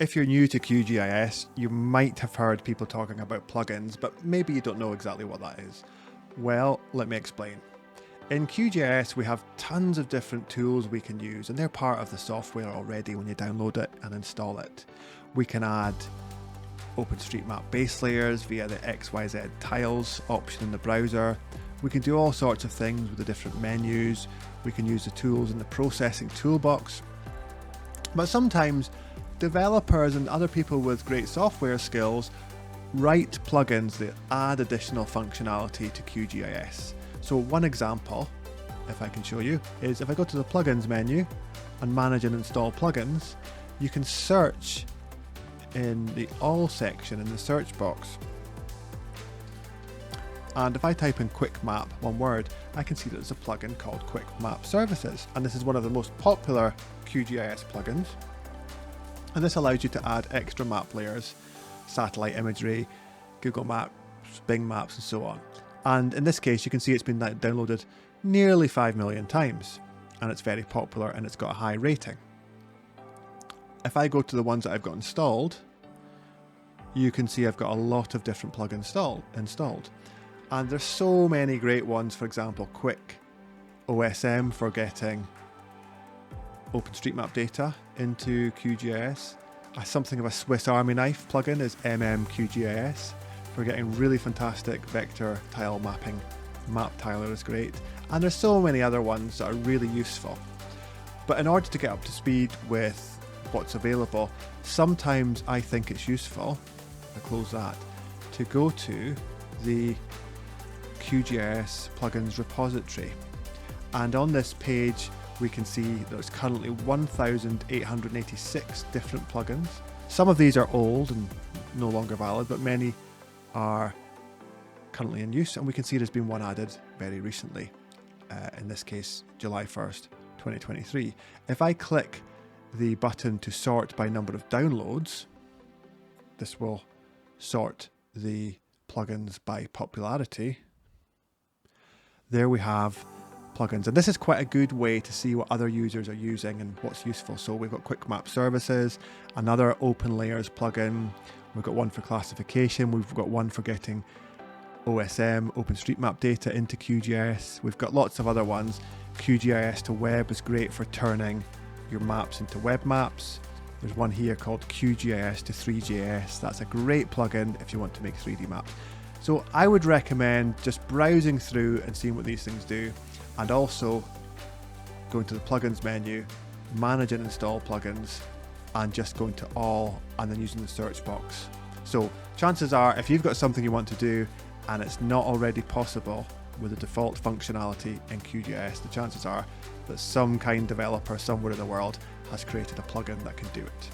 If you're new to QGIS, you might have heard people talking about plugins, but maybe you don't know exactly what that is. Well, let me explain. In QGIS, we have tons of different tools we can use, and they're part of the software already when you download it and install it. We can add OpenStreetMap base layers via the XYZ tiles option in the browser. We can do all sorts of things with the different menus. We can use the tools in the processing toolbox. But sometimes developers and other people with great software skills write plugins that add additional functionality to QGIS. So one example, if I can show you, is if I go to the plugins menu and manage and install plugins, you can search in the all section in the search box. And if I type in QuickMap, one word, I can see that there's a plugin called QuickMapServices. And this is one of the most popular QGIS plugins. And this allows you to add extra map layers, satellite imagery, Google Maps, Bing Maps, and so on. And in this case, you can see it's been downloaded nearly 5 million times. And it's very popular and it's got a high rating. If I go to the ones that I've got installed, you can see I've got a lot of different plugins installed. And there's so many great ones. For example, QuickOSM for getting OpenStreetMap data into QGIS. Something of a Swiss Army knife plugin is QGIS for getting really fantastic vector tile mapping. MapTiler is great. And there's so many other ones that are really useful. But in order to get up to speed with what's available, sometimes I think it's useful, I'll close that, to go to the QGIS plugins repository. And on this page, we can see there's currently 1,886 different plugins. Some of these are old and no longer valid, but many are currently in use. And we can see there's been one added very recently, in this case, July 1st, 2023. If I click the button to sort by number of downloads, this will sort the plugins by popularity. There we have plugins, and this is quite a good way to see what other users are using and what's useful. So we've got QuickMapServices, another open layers plugin, we've got one for classification, we've got one for getting OSM, OpenStreetMap data into QGIS, we've got lots of other ones. QGIS to web is great for turning your maps into web maps. There's one here called QGIS to 3GIS. That's a great plugin if you want to make 3D maps. So I would recommend just browsing through and seeing what these things do, and also going to the plugins menu, manage and install plugins, and just going to all and then using the search box. So chances are, if you've got something you want to do and it's not already possible with the default functionality in QGIS, the chances are that some kind developer somewhere in the world has created a plugin that can do it.